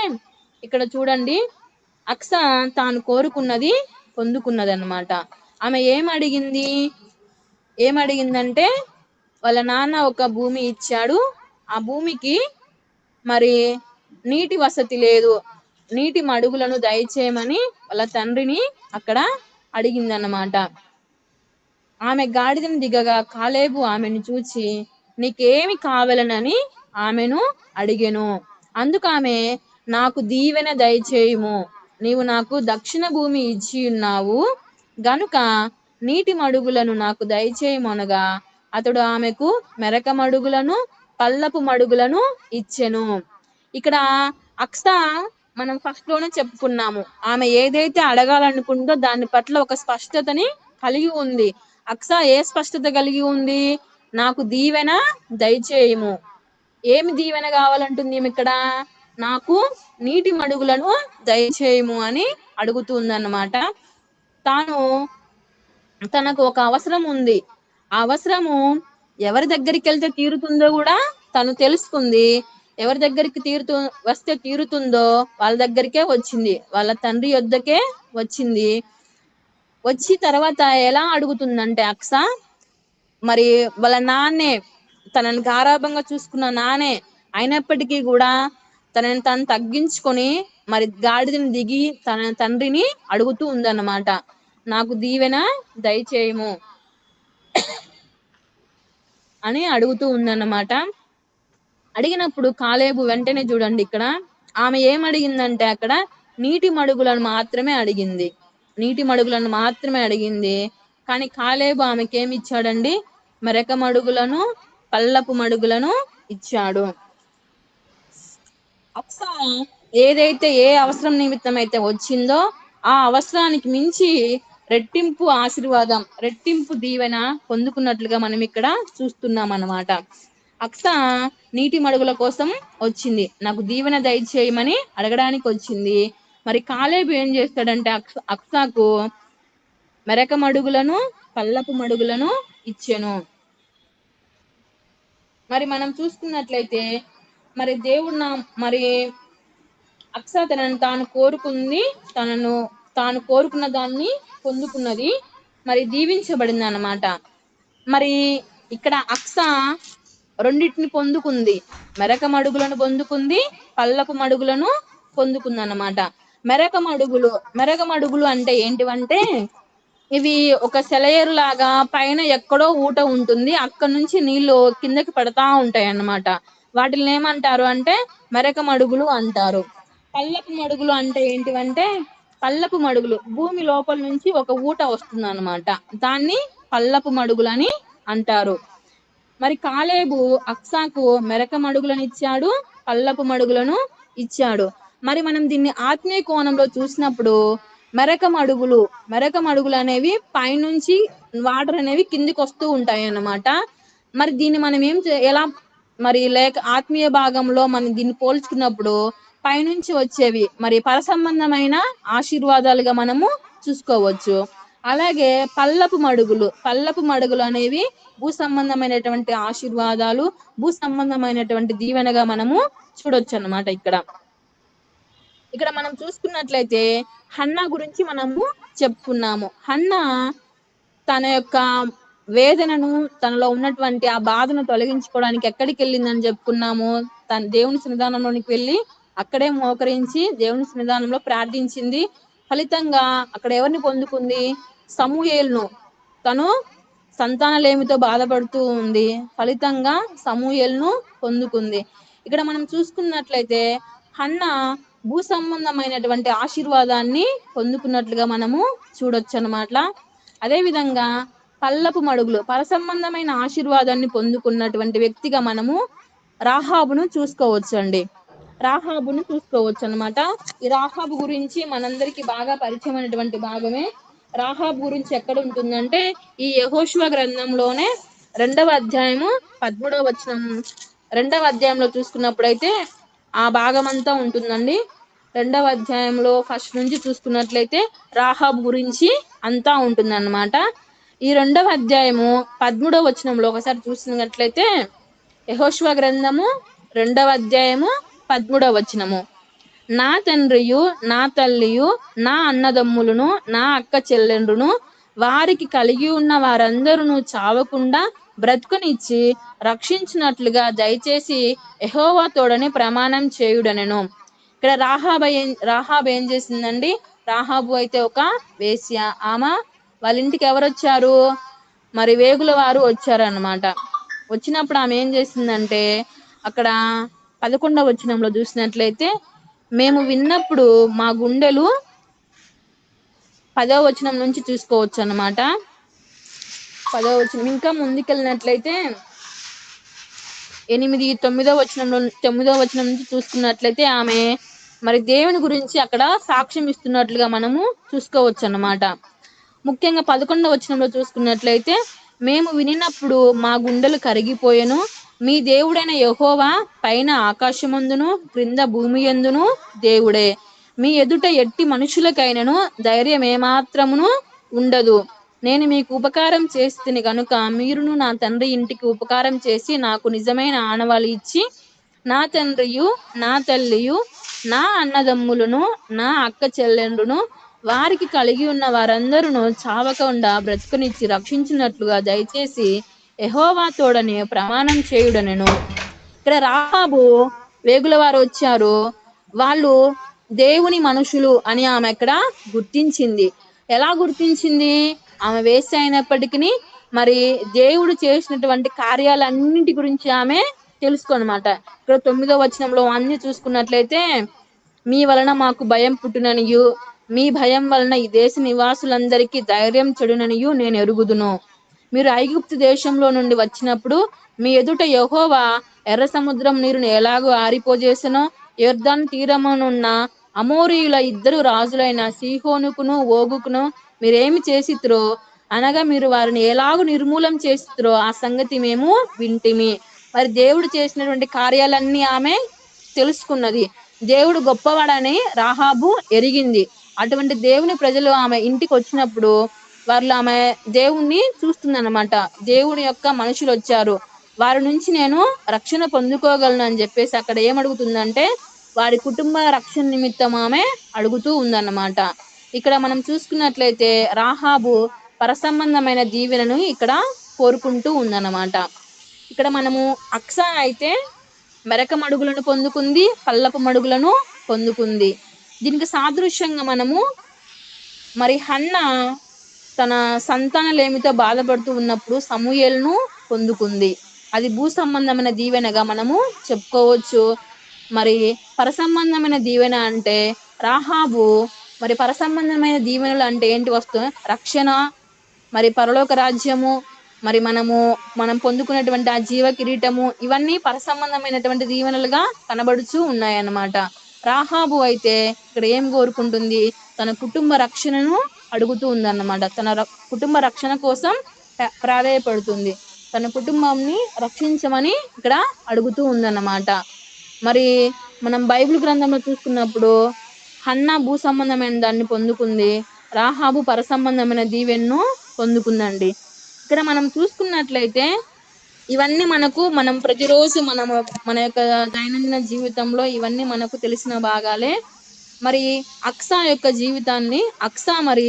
Speaker 1: ఇక్కడ చూడండి, అక్స తాను కోరుకున్నది పొందుకున్నది అన్నమాట. ఆమె ఏమడిగిందంటే వాళ్ళ నాన్న ఒక భూమి ఇచ్చాడు, ఆ భూమికి మరి నీటి వసతి లేదు, నీటి మడుగులను దయచేయమని వాళ్ళ తండ్రిని అక్కడ అడిగిందన్నమాట. ఆమె గాడిదను దిగగా కాలేబు ఆమెను చూచి, నీకేమి కావాలనని ఆమెను అడిగెను. అందుకు ఆమె, నాకు దీవెన దయచేయుము, నీవు నాకు దక్షిణ భూమి ఇచ్చి ఉన్నావు గనుక నీటి మడుగులను నాకు దయచేయమనగా అతడు ఆమెకు మెరక మడుగులను పల్లపు మడుగులను ఇచ్చెను. ఇక్కడ అక్స మనం ఫస్ట్ లోనే చెప్పుకున్నాము, ఆమె ఏదైతే అడగాలనుకుందో దాని పట్ల ఒక స్పష్టతని కలిగి ఉంది. అక్స ఏ స్పష్టత కలిగి ఉంది, నాకు దీవెన దయచేయము. ఏమి దీవెన కావాలంటుంది ఇక్కడ, నాకు నీటి మడుగులను దయచేయము అని అడుగుతుంది అన్నమాట. తనకు ఒక అవసరం ఉంది, ఆ అవసరము ఎవరి దగ్గరికి వెళ్తే తీరుతుందో కూడా తను తెలుసుకుంది. ఎవరి దగ్గరికి వస్తే తీరుతుందో వాళ్ళ దగ్గరికే వచ్చింది, వాళ్ళ తండ్రి యొద్దకే వచ్చింది. వచ్చి తర్వాత ఎలా అడుగుతుందంటే అక్స, మరి వాళ్ళ నాన్నే తనని గారాభంగా చూసుకున్న నానే అయినప్పటికీ కూడా తనని తాను తగ్గించుకొని మరి గాడిదని దిగి తన తండ్రిని అడుగుతూ ఉందన్నమాట, నాకు దీవెన దయచేయము అని అడుగుతూ ఉందన్నమాట. అడిగినప్పుడు కాలేబు వెంటనే చూడండి ఇక్కడ ఆమె ఏం అడిగిందంటే అక్కడ నీటి మడుగులను మాత్రమే అడిగింది, నీటి మడుగులను మాత్రమే అడిగింది. కానీ కాలేబు ఆమెకి ఏమి ఇచ్చాడండి? మెరక మడుగులను, పల్లపు మడుగులను ఇచ్చాడు. అక్సా ఏదైతే ఏ అవసరం నిమిత్తం అయితే వచ్చిందో ఆ అవసరానికి మించి రెట్టింపు ఆశీర్వాదం, రెట్టింపు దీవెన పొందుకున్నట్లుగా మనం ఇక్కడ చూస్తున్నాం అన్నమాట. అక్సా నీటి మడుగుల కోసం వచ్చింది, నాకు దీవెన దయచేయమని అడగడానికి వచ్చింది. మరి కాలేబు ఏం చేస్తాడంటే అక్సాకు మెరక మడుగులను, పల్లపు మడుగులను ఇచ్చెను. మరి మనం చూసుకున్నట్లయితే మరి దేవుడు మరి అక్సా తనను తాను కోరుకున్న దాన్ని పొందుకున్నది, మరి దీవించబడింది అన్నమాట. మరి ఇక్కడ అక్సా రెండింటిని పొందుకుంది, మెరక మడుగులను పొందుకుంది, పల్లపు మడుగులను పొందుకుంది అన్నమాట. మెరక మడుగులు అంటే ఏంటివంటే ఇవి ఒక సెలయేరు లాగా పైన ఎక్కడో ఊట ఉంటుంది, అక్కడ నుంచి నీళ్లు కిందకి పడతా ఉంటాయి అన్నమాట. వాటిని ఏమంటారు అంటే మెరక మడుగులు అంటారు. పల్లపు మడుగులు అంటే ఏంటివంటే పల్లపు మడుగులు భూమి లోపల నుంచి ఒక ఊట వస్తుంది అన్నమాట, దాన్ని పల్లపు మడుగులని అంటారు. మరి కాలేబు అక్సాకు మెరక మడుగులను ఇచ్చాడు, పల్లపు మడుగులను ఇచ్చాడు. మరి మనం దీన్ని ఆత్మీయ కోణంలో చూసినప్పుడు మెరక మడుగులు అనేవి పైనుంచి వాటర్ అనేవి కిందికి వస్తూ ఉంటాయి అన్నమాట. మరి దీన్ని మనం ఎలా మరి లేక ఆత్మీయ భాగంలో మనం దీన్ని పోల్చుకున్నప్పుడు పైనుంచి వచ్చేవి మరి పరసంబంధమైన ఆశీర్వాదాలుగా మనము చూసుకోవచ్చు. అలాగే పల్లపు మడుగులు అనేవి భూ సంబంధమైనటువంటి ఆశీర్వాదాలు, భూ సంబంధమైనటువంటి దీవెనగా మనము చూడొచ్చు అన్నమాట. ఇక్కడ మనం చూసుకున్నట్లయితే హన్నా గురించి మనము చెప్పుకున్నాము. హన్నా తన యొక్క వేదనను, తనలో ఉన్నటువంటి ఆ బాధను తొలగించుకోవడానికి ఎక్కడికి వెళ్ళిందని చెప్పుకున్నాము? తన దేవుని సన్నిధానంలోనికి వెళ్ళి అక్కడే మోకరించి దేవుని సన్నిధానంలో ప్రార్థించింది. ఫలితంగా అక్కడ ఎవరిని పొందుకుంది? సమూయేలును. తను సంతానలేమితో బాధపడుతూ ఉంది, ఫలితంగా సమూయేలును పొందుకుంది. ఇక్కడ మనం చూసుకున్నట్లయితే హన్నా భూ సంబంధమైనటువంటి ఆశీర్వాదాన్ని పొందుకున్నట్లుగా మనము చూడొచ్చు అన్నమాట. అదే విధంగా పల్లపు మడుగులు పరసంబంధమైన ఆశీర్వాదాన్ని పొందుకున్నటువంటి వ్యక్తిగా మనము రాహాబును చూసుకోవచ్చు అన్నమాట. ఈ రాహాబు గురించి మనందరికి బాగా పరిచయమైనటువంటి భాగమే. రాహాబు గురించి ఎక్కడ ఉంటుందంటే ఈ యెహోషువ గ్రంథంలోనే 2వ అధ్యాయము 13వ వచనం, 2వ అధ్యాయంలో చూసుకున్నప్పుడైతే ఆ భాగం అంతా ఉంటుందండి. 2వ అధ్యాయంలో ఫస్ట్ నుంచి చూసుకున్నట్లయితే రాహాబు గురించి అంతా ఉంటుందన్నమాట. ఈ 2వ అధ్యాయము 13వ వచనంలో ఒకసారి చూసినట్లయితే యెహోషువ గ్రంథము 2వ అధ్యాయము 13వ వచనము, నా తండ్రియు, నా తల్లియు, నా అన్నదమ్ములను, నా అక్క చెల్లెండ్రును, వారికి కలిగి ఉన్న వారందరూ చావకుండా బ్రతుకునిచ్చి రక్షించినట్లుగా దయచేసి యెహోవా తోడని ప్రమాణం చేయుడనెను. ఇక్కడ రాహాబు ఏం చేసిందండి? రాహాబు అయితే ఒక వేశ్య. ఆమె వాళ్ళ ఇంటికి ఎవరు వచ్చారు? మరి వేగుల వారు వచ్చారన్నమాట. వచ్చినప్పుడు ఆమె ఏం చేసిందంటే అక్కడ 11వ వచనంలో చూసినట్లయితే మేము విన్నప్పుడు మా గుండెలు 10వ వచనం నుంచి చూసుకోవచ్చు అన్నమాట. 10వ వచనం ఇంకా ముందుకెళ్ళినట్లయితే 9వ వచనం నుంచి చూసుకున్నట్లయితే ఆమె మరి దేవుని గురించి అక్కడ సాక్ష్యం ఇస్తున్నట్లుగా మనము చూసుకోవచ్చు అన్నమాట. ముఖ్యంగా 11వ వచనంలో చూసుకున్నట్లయితే మేము వినినప్పుడు మా గుండెలు కరిగిపోయెను, మీ దేవుడైన యెహోవా పైన ఆకాశమందును క్రింద భూమి యందును దేవుడే, మీ ఎదుట ఎట్టి మనుషులకైనను ధైర్యం ఏమాత్రమును ఉండదు. నేను మీకు ఉపకారం చేస్తుని కనుక మీరును నా తండ్రి ఇంటికి ఉపకారం చేసి నాకు నిజమైన ఆనవాళ్ళు ఇచ్చి నా తండ్రియు, నా తల్లియు, నా అన్నదమ్ములను, నా అక్క చెల్లెండ్రును, వారికి కలిగి ఉన్న వారందరూ చావకుండా బ్రతుకునిచ్చి రక్షించినట్లుగా దయచేసి యెహోవా తోడని ప్రమాణం చేయుడనెను. ఇక్కడ రాహాబు వేగుల వారు వచ్చారు, వాళ్ళు దేవుని మనుషులు అని ఆమె ఇక్కడ గుర్తించింది. ఎలా గుర్తించింది? ఆమె వేశ్య అయినప్పటికీ మరి దేవుడు చేసినటువంటి కార్యాలన్నింటి గురించి ఆమె తెలుసుకోనమాట. ఇక్కడ 9వ వచనంలో అన్ని చూసుకున్నట్లయితే, మీ వలన మాకు భయం పుట్టుననియు, మీ భయం వలన ఈ దేశ నివాసులందరికీ ధైర్యం చెడుననియు నేను ఎరుగుదును. మీరు ఐగుప్తు దేశంలో నుండి వచ్చినప్పుడు మీ ఎదుట యెహోవా ఎర్ర సముద్రం నీరును ఎలాగో ఆరిపోజేసెనో, యొర్దాను తీరమునున్న అమోరీయుల 2 రాజులైన సీహోనుకును ఓగుకును మీరేమి చేసిత్రో, అనగా మీరు వారిని ఎలాగూ నిర్మూలం చేసిత్రో ఆ సంగతి మేము వింటిమి. మరి దేవుడు చేసినటువంటి కార్యాలన్నీ ఆమె తెలుసుకున్నది. దేవుడు గొప్పవాడని రాహాబు ఎరిగింది. అటువంటి దేవుని ప్రజలు ఆమె ఇంటికి వచ్చినప్పుడు ఆమె దేవుణ్ణి చూస్తుందన్నమాట. దేవుని యొక్క మనుషులు వచ్చారు, వారి నుంచి నేను రక్షణ పొందుకోగలను అని చెప్పేసి అక్కడ ఏమడుగుతుందంటే, వారి కుటుంబ రక్షణ నిమిత్తం ఆమె అడుగుతూ ఉందన్నమాట. ఇక్కడ మనం చూసుకున్నట్లయితే రాహాబు పరసంబంధమైన దీవెనను ఇక్కడ కోరుకుంటూ ఉందన్నమాట. ఇక్కడ మనము అక్సా అయితే మెరక మడుగులను పొందుకుంది, పల్లపు మడుగులను పొందుకుంది. దీనికి సాదృశ్యంగా మనము మరి హన్న తన సంతానలేమితో బాధపడుతూ ఉన్నప్పుడు సమూయేలును పొందుకుంది. అది భూ సంబంధమైన దీవెనగా మనము చెప్పుకోవచ్చు. మరి పరసంబంధమైన దీవెన అంటే రాహాబు, మరి పరసంబంధమైన దీవెనలు అంటే ఏంటి వస్తుంది? రక్షణ, మరి పరలోక రాజ్యము, మరి మనం పొందుకున్నటువంటి ఆ జీవ కిరీటము, ఇవన్నీ పరసంబంధమైనటువంటి దీవెనలుగా కనబడుచూ ఉన్నాయన్నమాట. రాహాబు అయితే ఇక్కడ ఏం కోరుకుంటుంది? తన కుటుంబ రక్షణను అడుగుతూ ఉందన్నమాట. తన కుటుంబ రక్షణ కోసం ప్రాధేయపడుతుంది. తన కుటుంబాన్ని రక్షించమని ఇక్కడ అడుగుతూ ఉందన్నమాట. మరి మనం బైబిల్ గ్రంథంలో చూసుకున్నప్పుడు హన్నా భూ సంబంధమైన దాన్ని పొందుకుంది, రాహాబు పరసంబంధమైన దీవెన్ను పొందుకుందండి. ఇక్కడ మనం చూసుకున్నట్లయితే ఇవన్నీ మనం ప్రతిరోజు మన యొక్క దైనందిన జీవితంలో ఇవన్నీ మనకు తెలిసిన భాగాలే. మరి అక్సా యొక్క జీవితాన్ని, అక్సా మరి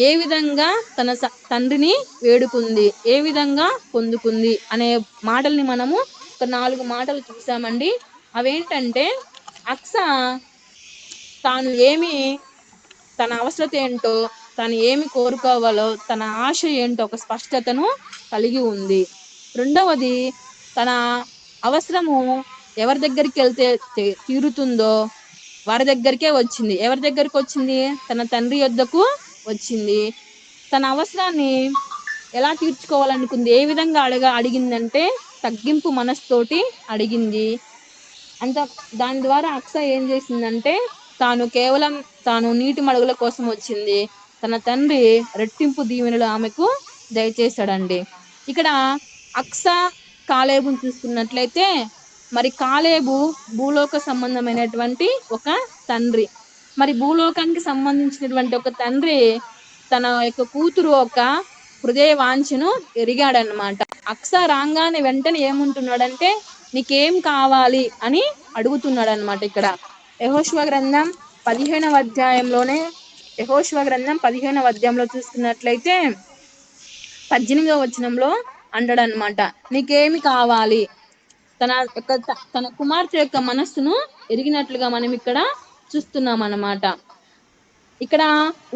Speaker 1: ఏ విధంగా తన తండ్రిని వేడుకుంది, ఏ విధంగా పొందుకుంది అనే మాటల్ని మనము ఒక 4 మాటలు చూసామండి. అవేంటంటే, అక్సా తన అవసరత ఏంటో, తను ఏమి కోరుకోవాలో, తన ఆశ ఏంటో ఒక స్పష్టతను కలిగి ఉంది. రెండవది, తన అవసరము ఎవరి దగ్గరికి వెళ్తే తీరుతుందో వారి దగ్గరికే వచ్చింది. ఎవరి దగ్గరికి వచ్చింది? తన తండ్రి యొద్దకు వచ్చింది. తన అవసరాన్ని ఎలా తీర్చుకోవాలనుకుంది? ఏ విధంగా అడిగిందంటే తగ్గింపు మనసుతోటి అడిగింది. దాని ద్వారా అక్సా ఏం చేసిందంటే, తాను నీటి మడుగుల కోసం వచ్చింది. తన తండ్రి రెట్టింపు దీవెనలు ఆమెకు దయచేశాడండి. ఇక్కడ అక్సా కాలేబును చూసుకున్నట్లయితే, మరి కాలేబు భూలోక సంబంధమైనటువంటి ఒక తండ్రి. మరి భూలోకానికి సంబంధించినటువంటి ఒక తండ్రి తన యొక్క కూతురు ఒక హృదయ వాంఛను ఎరిగాడనమాట. అక్సా రాగానే వెంటనే ఏముంటున్నాడంటే, నీకేం కావాలి అని అడుగుతున్నాడు అనమాట. ఇక్కడ యెహోషువ గ్రంథం 15వ అధ్యాయంలోనే, యెహోషువ గ్రంథం 15వ అధ్యాయంలో చూసుకున్నట్లయితే 18వ వచనంలో అంటాడనమాట, నీకేమి కావాలి? తన కుమార్తె యొక్క మనస్సును ఎరిగినట్లుగా మనం ఇక్కడ చూస్తున్నాం అన్నమాట. ఇక్కడ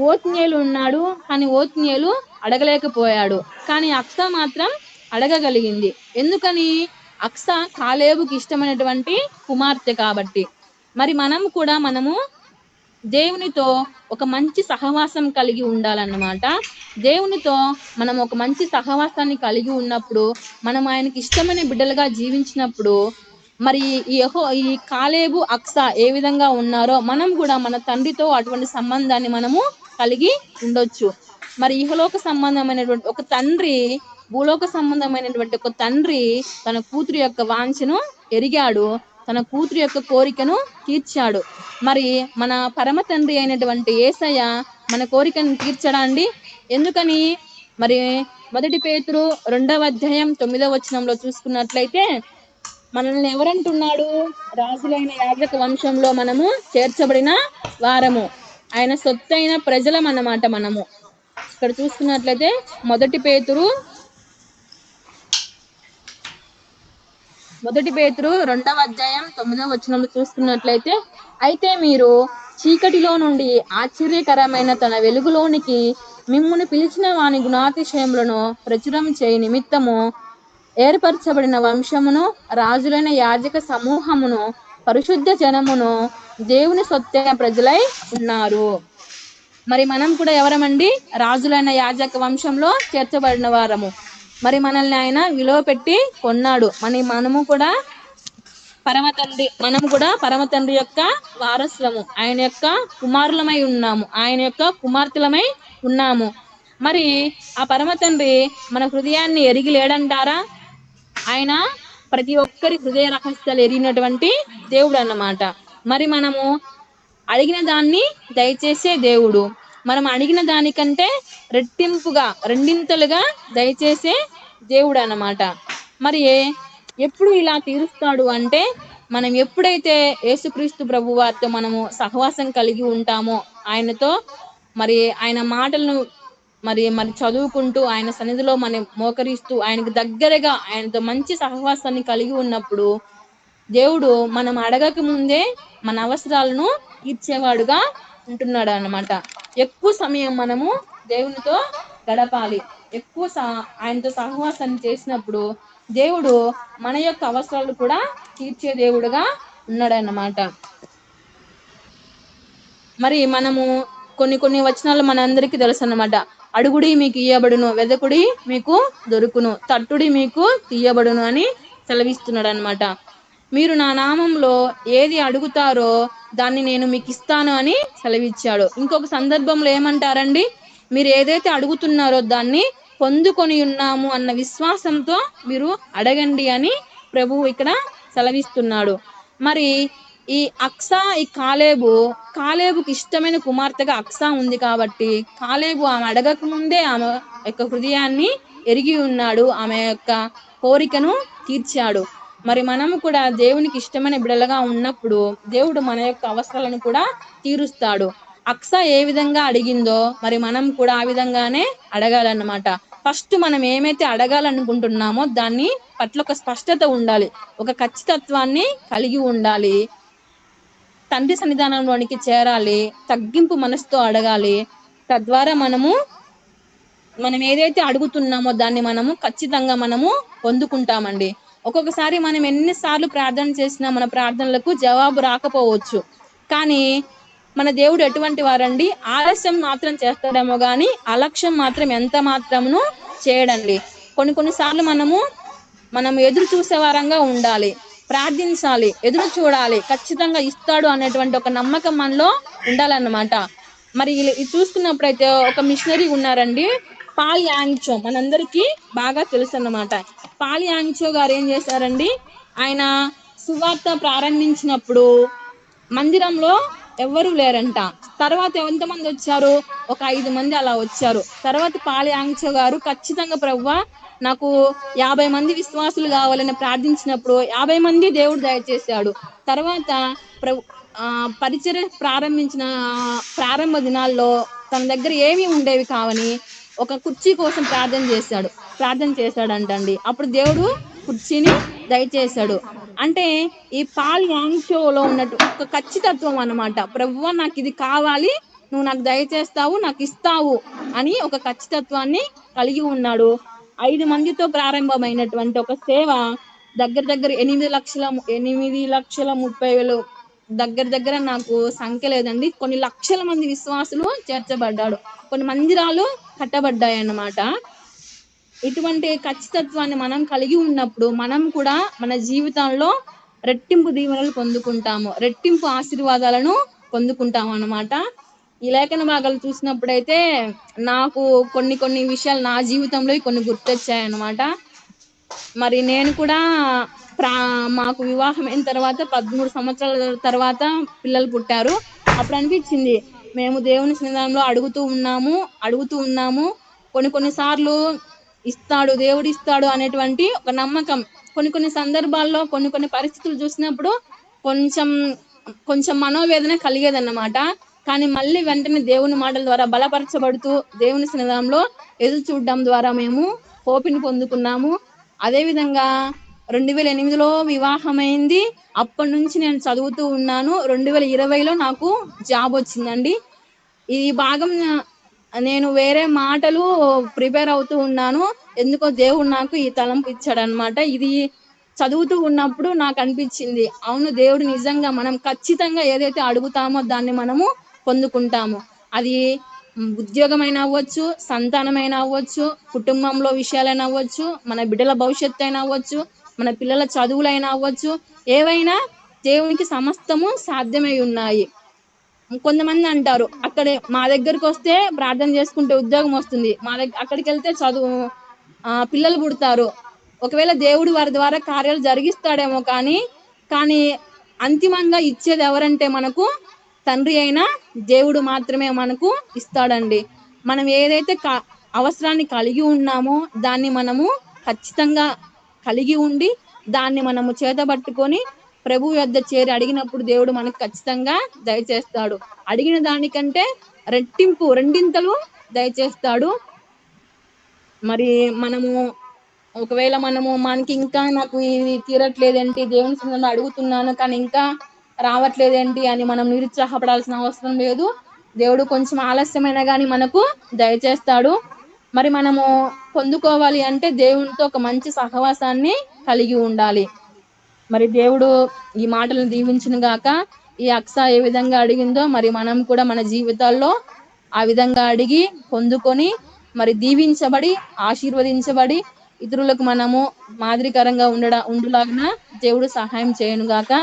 Speaker 1: ఓత్నియేలు ఉన్నాడు, కానీ ఓత్నియేలు అడగలేకపోయాడు. కానీ అక్సా మాత్రం అడగగలిగింది. ఎందుకని? అక్సా కాలేబుకి ఇష్టమైనటువంటి కుమార్తె కాబట్టి. మరి మనము దేవునితో ఒక మంచి సహవాసం కలిగి ఉండాలన్నమాట. దేవునితో మనం ఒక మంచి సహవాసాన్ని కలిగి ఉన్నప్పుడు, మనం ఆయనకి ఇష్టమైన బిడ్డలుగా జీవించినప్పుడు, మరి ఈ కాలేబు అక్సా ఏ విధంగా ఉన్నారో మనం కూడా మన తండ్రితో అటువంటి సంబంధాన్ని మనము కలిగి ఉండొచ్చు. మరి ఇహలోక సంబంధమైనటువంటి ఒక తండ్రి, భూలోక సంబంధమైనటువంటి ఒక తండ్రి తన కూతురు యొక్క వాంఛను ఎరిగాడు, తన కూతురు యొక్క కోరికను తీర్చాడు. మరి మన పరమ తండ్రి అయినటువంటి యేసయ్య మన కోరికను తీర్చడా అండి? ఎందుకని? మరి 1 పేతురు 2వ అధ్యాయం 9వ వచనంలో చూసుకున్నట్లయితే, మనల్ని ఎవరంటున్నాడు? రాజులైన యాజక వంశంలో మనము చేర్చబడిన వారము, ఆయన సొత్తైన ప్రజలం అన్నమాట. మనము ఇక్కడ చూసుకున్నట్లయితే 1 పేతురు మొదటి పేతురు 2వ అధ్యాయం 9వ వచనంలో చూసుకున్నట్లయితే, అయితే మీరు చీకటిలో నుండి ఆశ్చర్యకరమైన తన వెలుగులోనికి మిమ్మును పిలిచిన వాని గుణాతిశయములను ప్రచురం చేయ నిమిత్తము ఏర్పరచబడిన వంశమును, రాజులైన యాజక సమూహమును, పరిశుద్ధ జనమును, దేవుని సొత్తైన ప్రజలై ఉన్నారు. మరి మనం కూడా ఎవరమండి? రాజులైన యాజక వంశంలో చేర్చబడిన వారము. మరి మనల్ని ఆయన విలువ పెట్టి కొన్నాడు. మనము కూడా పరమ తండ్రి యొక్క వారసులము, ఆయన యొక్క కుమారులమై ఉన్నాము, ఆయన యొక్క కుమార్తెలమై ఉన్నాము. మరి ఆ పరమ తండ్రి మన హృదయాన్ని ఎరిగి లేడంటారా? ఆయన ప్రతి ఒక్కరి హృదయ రహస్యాలు ఎరిగినటువంటి దేవుడు అన్నమాట. మరి మనము అడిగిన దాన్ని దయచేసే దేవుడు, మనం అడిగిన దానికంటే రెట్టింపుగా, రెండింతలుగా దయచేసే దేవుడు అన్నమాట. మరి ఎప్పుడు ఇలా తీరుస్తాడు అంటే, మనం ఎప్పుడైతే యేసుక్రీస్తు ప్రభు వారితో మనము సహవాసం కలిగి ఉంటామో, ఆయనతో మరి ఆయన మాటలను మరి చదువుకుంటూ, ఆయన సన్నిధిలో మనం మోకరిస్తూ, ఆయనకు దగ్గరగా ఆయనతో మంచి సహవాసాన్ని కలిగి ఉన్నప్పుడు దేవుడు మనం అడగక ముందే మన అవసరాలను తీర్చేవాడుగా ఉంటున్నాడు అన్నమాట. ఎక్కువ సమయం మనము దేవునితో గడపాలి. ఎక్కువ ఆయనతో సహవాసాన్ని చేసినప్పుడు దేవుడు మన యొక్క అవసరాలు కూడా తీర్చే దేవుడుగా ఉన్నాడు అన్నమాట. మరి మనము కొన్ని వచనాలు మనందరికీ తెలుసు అన్నమాట. అడుగుడి మీకు ఇయ్యబడును, వెదకుడి మీకు దొరుకును, తట్టుడి మీకు తీయబడును అని సెలవిస్తున్నాడు అన్నమాట. మీరు నా నామంలో ఏది అడుగుతారో దాన్ని నేను మీకు ఇస్తాను అని సెలవిచ్చాడు. ఇంకొక సందర్భంలో ఏమంటారండి? మీరు ఏదైతే అడుగుతున్నారో దాన్ని పొందుకొని ఉన్నాము అన్న విశ్వాసంతో మీరు అడగండి అని ప్రభువు ఇక్కడ సెలవిస్తున్నాడు. మరి ఈ అక్సా, ఈ కాలేబుకి ఇష్టమైన కుమార్తెగా అక్సా ఉంది కాబట్టి, కాలేబు ఆమె అడగక ముందే ఆమె యొక్క హృదయాన్ని ఎరిగి ఉన్నాడు, ఆమె యొక్క కోరికను తీర్చాడు. మరి మనము కూడా దేవునికి ఇష్టమైన బిడ్డలుగా ఉన్నప్పుడు దేవుడు మన యొక్క అవసరాలను కూడా తీరుస్తాడు. అక్సా ఏ విధంగా అడిగిందో మరి మనం కూడా ఆ విధంగానే అడగాలన్నమాట. ఫస్ట్ మనం ఏమైతే అడగాలనుకుంటున్నామో దాన్ని పట్ల ఒక స్పష్టత ఉండాలి, ఒక ఖచ్చితత్వాన్ని కలిగి ఉండాలి. తండ్రి సన్నిధానంలోనికి చేరాలి, తగ్గింపు మనసుతో అడగాలి. తద్వారా మనం ఏదైతే అడుగుతున్నామో దాన్ని మనము ఖచ్చితంగా పొందుకుంటామండి. ఒక్కొక్కసారి మనం ఎన్నిసార్లు ప్రార్థన చేసినా మన ప్రార్థనలకు జవాబు రాకపోవచ్చు. కానీ మన దేవుడు ఎటువంటి వారండి? ఆలస్యం మాత్రం చేస్తాడేమో గాని అలక్ష్యం మాత్రం ఎంత మాత్రమును చేయడండి. కొన్నిసార్లు మనం ఎదురు చూసే వారంగా ఉండాలి, ప్రార్థించాలి, ఎదురు చూడాలి, ఖచ్చితంగా ఇస్తాడు అనేటువంటి ఒక నమ్మకం మనలో ఉండాలన్నమాట. మరి ఇది చూసుకున్నప్పుడైతే ఒక మిషనరీ ఉన్నారండి, పాల్ యాంగ్చో, మనందరికీ బాగా తెలుసు అన్నమాట. పాల్ యాంగ్చో గారు ఏం చేశారండి? ఆయన సువార్త ప్రారంభించినప్పుడు మందిరంలో ఎవ్వరూ లేరంట. తర్వాత ఎంతమంది వచ్చారు? ఒక 5 మంది అలా వచ్చారు. తర్వాత పాల్ యాంగ్చో గారు ఖచ్చితంగా ప్రభువా నాకు 50 మంది విశ్వాసులు కావాలని ప్రార్థించినప్పుడు 50 మంది దేవుడు దయచేశాడు. తర్వాత పరిచర్య ప్రారంభించిన ప్రారంభ దినాల్లో తన దగ్గర ఏమీ ఉండేవి కావని ఒక కుర్చీ కోసం ప్రార్థన చేశాడంటండి. అప్పుడు దేవుడు కుర్చీని దయచేశాడు. అంటే ఈ పాల్ యాంగ్చోలో ఉన్నట్టు ఒక ఖచ్చితత్వం అన్నమాట. ప్రభువా నాకు ఇది కావాలి, నువ్వు నాకు దయచేస్తావు, నాకు ఇస్తావు అని ఒక ఖచ్చితత్వాన్ని కలిగి ఉన్నాడు. 5 మందితో ప్రారంభమైనటువంటి ఒక సేవ దగ్గర 8,30,000 దగ్గర నాకు సంఖ్య లేదండి, కొన్ని లక్షల మంది విశ్వాసులు చేర్చబడ్డాడు, కొన్ని మందిరాలు కట్టబడ్డాయి అన్నమాట. ఇటువంటి ఖచ్చితత్వాన్ని మనం కలిగి ఉన్నప్పుడు మనం కూడా మన జీవితంలో రెట్టింపు దీవెనలు పొందుకుంటాము, రెట్టింపు ఆశీర్వాదాలను పొందుకుంటాము అన్నమాట. ఈ లేఖన భాగాలు చూసినప్పుడైతే నాకు కొన్ని విషయాలు నా జీవితంలో కొన్ని గుర్తొచ్చాయన్నమాట. మరి నేను కూడా మాకు వివాహం అయిన తర్వాత 13 సంవత్సరాల తర్వాత పిల్లలు పుట్టారు. అప్పుడు అనిపించింది, మేము దేవుని సన్నిధానంలో అడుగుతూ ఉన్నాము, కొన్నిసార్లు దేవుడు ఇస్తాడు అనేటువంటి ఒక నమ్మకం. కొన్ని సందర్భాల్లో కొన్ని పరిస్థితులు చూసినప్పుడు కొంచెం మనోవేదన కలిగేదన్నమాట. కానీ మళ్ళీ వెంటనే దేవుని మాటల ద్వారా బలపరచబడుతూ దేవుని సన్నిధానంలో ఎదురు చూడడం ద్వారా మేము హోపిని పొందుకున్నాము. అదే విధంగా 2008లో వివాహమైంది. అప్పటి నుంచి నేను చదువుతూ ఉన్నాను. 2020లో నాకు జాబ్ వచ్చిందండి. ఈ భాగం నేను వేరే మాటలు ప్రిపేర్ అవుతూ ఉన్నాను. ఎందుకో దేవుడు నాకు ఈ తలంపు ఇచ్చాడనమాట. ఇది చదువుతూ ఉన్నప్పుడు నాకు అనిపించింది, అవును దేవుడు నిజంగా మనం ఖచ్చితంగా ఏదైతే అడుగుతామో దాన్ని మనము పొందుకుంటాము. అది ఉద్యోగమైనా అవ్వచ్చు, సంతానమైనా అవ్వచ్చు, కుటుంబంలో విషయాలైనా అవ్వచ్చు, మన బిడ్డల భవిష్యత్తు అయినా అవ్వచ్చు, మన పిల్లల చదువులైనా అవ్వచ్చు, ఏవైనా దేవునికి సమస్తము సాధ్యమై ఉన్నాయి. కొంతమంది అంటారు, అక్కడే మా దగ్గరకు వస్తే ప్రార్థన చేసుకుంటే ఉద్యోగం వస్తుంది, మా దగ్గర అక్కడికి వెళ్తే చదువు పిల్లలు పుడతారు. ఒకవేళ దేవుడు వారి ద్వారా కార్యాలు జరిగిస్తాడేమో కానీ అంతిమంగా ఇచ్చేది ఎవరంటే మనకు తండ్రి అయిన దేవుడు మాత్రమే మనకు ఇస్తాడండి. మనం ఏదైతే అవసరాన్ని కలిగి ఉన్నామో దాన్ని మనము ఖచ్చితంగా కలిగి ఉండి దాన్ని మనము చేతబట్టుకొని ప్రభు యొద్ద చేరి అడిగినప్పుడు దేవుడు మనకు ఖచ్చితంగా దయచేస్తాడు. అడిగిన దానికంటే రెట్టింపు, రెండింతలు దయచేస్తాడు. మరి మనము ఒకవేళ మనకి ఇంకా నాకు ఇది తీరట్లేదేంటి, దేవుని సన్నిధిలో అడుగుతున్నాను కానీ ఇంకా రావట్లేదేంటి అని మనం నిరుత్సాహపడాల్సిన అవసరం లేదు. దేవుడు కొంచెం ఆలస్యమైన గాని మనకు దయచేస్తాడు. మరి మనము పొందుకోవాలి అంటే దేవునితో ఒక మంచి సహవాసాన్ని కలిగి ఉండాలి. మరి దేవుడు ఈ మాటలను దీవించును గాక. ఈ అక్స ఏ విధంగా అడిగిందో మరి మనం కూడా మన జీవితాల్లో ఆ విధంగా అడిగి పొందుకొని మరి దీవించబడి ఆశీర్వదించబడి ఇతరులకు మనము మాదిరికరంగా ఉండులాగిన దేవుడు సహాయం చేయను గాక.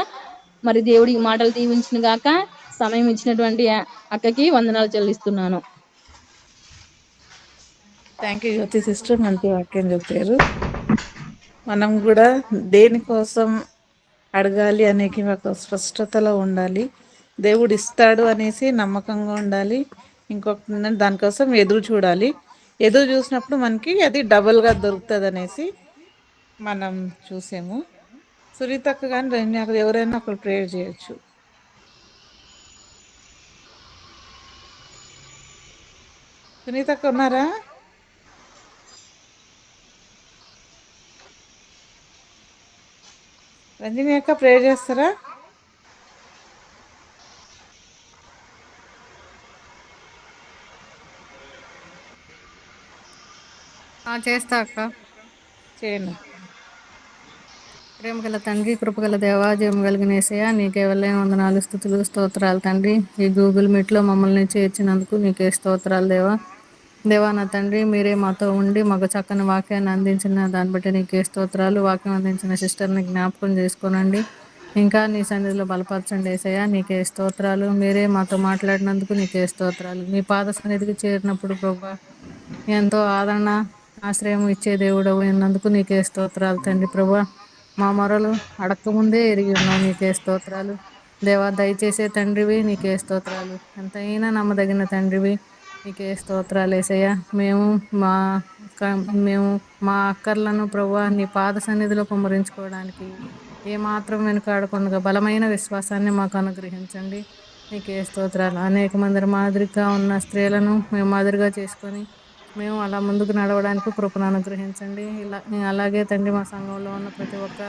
Speaker 1: మరి దేవుడు ఈ మాటలు దీవించును గాక. సమయం ఇచ్చినటువంటి అక్కకి వందనాలు చెల్లిస్తున్నాను.
Speaker 2: థ్యాంక్ యూ జ్యోతి సిస్టర్, మంచి వాక్యం చెప్పారు. మనం కూడా దేనికోసం అడగాలి అనేది ఒక స్పష్టతలో ఉండాలి. దేవుడు ఇస్తాడు అనేసి నమ్మకంగా ఉండాలి. ఇంకొక దానికోసం ఎదురు చూడాలి. ఎదురు చూసినప్పుడు మనకి అది డబుల్గా దొరుకుతుంది అనేసి మనం చూసాము. సునీతక్క కానీ రమ్య ఎవరైనా ఒకరు ప్రేయర్ చేయొచ్చు. సునీతక్క ఉన్నారా? రంజని అక్క ప్రేయర్ చేస్తారా?
Speaker 3: చేస్తా అక్క.
Speaker 2: చేయండి.
Speaker 3: ప్రేమ గల తండ్రి, కృపగల దేవ, జీవం కలిగిన యేసయ్య, నీకే వెళ్ళైన వందనాలు, స్తుతులు, స్తోత్రాలు తండ్రి. ఈ గూగుల్ మీట్లో మమ్మల్ని చేర్చినందుకు నీకే స్తోత్రాలు దేవా. దేవా నా తండ్రి, మీరే మాతో ఉండి మాకు చక్కని వాక్యాన్ని అందించిన దాన్ని బట్టి నీకే స్తోత్రాలు. వాక్యం అందించిన సిస్టర్ని జ్ఞాపకం చేసుకోనండి, ఇంకా నీ సన్నిధిలో బలపరచండి యేసయ్య. నీకే స్తోత్రాలు. మీరే మాతో మాట్లాడినందుకు నీకే స్తోత్రాలు. మీ పాద సన్నిధికి చేరినప్పుడు ప్రభా ఎంతో ఆదరణ, ఆశ్రయం ఇచ్చే దేవుడు ఉన్నందుకు నీకే స్తోత్రాలు తండ్రి. ప్రభా మా మొరలు అడక్కముందే ఎరిగి ఉన్నావు, నీకే స్తోత్రాలు దేవా. దయచేసే తండ్రివి, నీకే స్తోత్రాలు. ఎంతైనా నమ్మదగిన తండ్రివి, నీకే స్తోత్రాలు యేసయ్య. మేము మా అక్కర్లను ప్రభువా నీ పాద సన్నిధిలో కుమ్మరించుకోవడానికి ఏమాత్రం వెనుకాడకుండా బలమైన విశ్వాసాన్ని మాకు అనుగ్రహించండి. నీకే స్తోత్రాలు. అనేక మంది మాదిరిగా ఉన్న స్త్రీలను మేము మాదిరిగా చేసుకొని మేము అలా ముందుకు నడవడానికి కృపను అనుగ్రహించండి. అలాగే తండ్రి మా సంఘంలో ఉన్న ప్రతి ఒక్క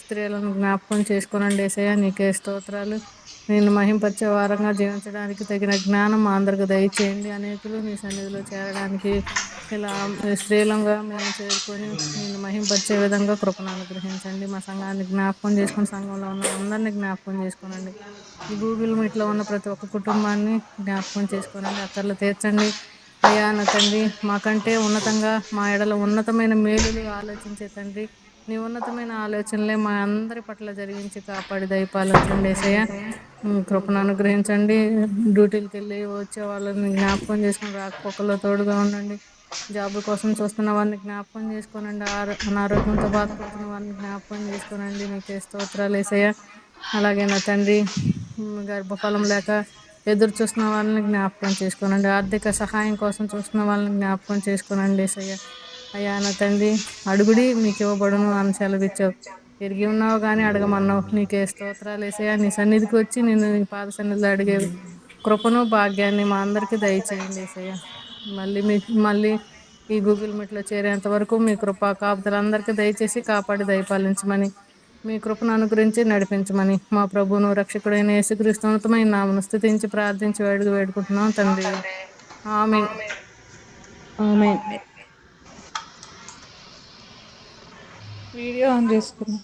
Speaker 3: స్త్రీలను జ్ఞాపకం చేసుకోనండి యేసయ్య. నీకే స్తోత్రాలు. నేను మహింపరిచే వారంగా జీవించడానికి తగిన జ్ఞానం మా అందరికి దయచేయండి. అనేకులు నీ సన్నిధిలో చేరడానికి ఇలా స్త్రీలంగా మేము చేరుకొని నేను మహింపరిచే విధంగా కృపను అనుగ్రహించండి. మా సంఘాన్ని జ్ఞాపకం చేసుకుని సంఘంలో ఉన్న అందరినీ జ్ఞాపకం చేసుకోనండి. ఈ గూగుల్ మీట్లో ఉన్న ప్రతి ఒక్క కుటుంబాన్ని జ్ఞాపకం చేసుకోనండి. అక్కర్లు తీర్చండి అయ్యా నా తండ్రి. మాకంటే ఉన్నతంగా మా ఎడల ఉన్నతమైన మేలులు ఆలోచించే తండ్రి, నీ ఉన్నతమైన ఆలోచనలే మా అందరి పట్ల జరిగించి కాపాడి దయపాలించండి యేసయ్య. కృపను అనుగ్రహించండి. డ్యూటీలకు వెళ్ళి వచ్చే వాళ్ళని జ్ఞాపకం చేసుకుని రాకపోకల్లో తోడుగా ఉండండి. జాబ్ కోసం చూస్తున్న వారిని జ్ఞాపకం చేసుకోనండి. అనారోగ్యంతో బాధపడుతున్న వారిని జ్ఞాపకం చేసుకోనండి. నీకే స్తోత్రాలు యేసయ్య. అలాగే నా తండ్రి, గర్భఫలం లేక ఎదురు చూస్తున్న వాళ్ళని జ్ఞాపకం చేసుకోనండి. ఆర్థిక సహాయం కోసం చూస్తున్న వాళ్ళని జ్ఞాపకం చేసుకోనండి యేసయ్య. అయ్యా నా తండ్రి, అడుగుడి మీకు ఇవ్వబడును అని సెలవిచ్చావు. ఎరిగి ఉన్నావు కానీ అడగమన్నావు. నీకే స్తోత్రాలు యేసయ్య. నీ సన్నిధికి వచ్చి నేను నీ పాద సన్నిధిలో అడిగే కృపను భాగ్యాన్ని మా అందరికీ దయచేయండి యేసయ్య. మళ్ళీ ఈ గూగుల్ మీట్లో చేరేంత వరకు మీ కృప కాపుదలందరికీ దయచేసి కాపాడి దయపాలించమని, మీ కృపను అనుగ్రహించి నడిపించమని మా ప్రభువును రక్షకుడైన యేసుక్రీస్తు ఉన్నతమైన నామమున స్తుతించి ప్రార్థించి వేడుకుంటున్నాం తండ్రి. ఆమేన్.
Speaker 1: ఆమేన్.
Speaker 2: వీడియో ఆన్ చేసుకున్నాం.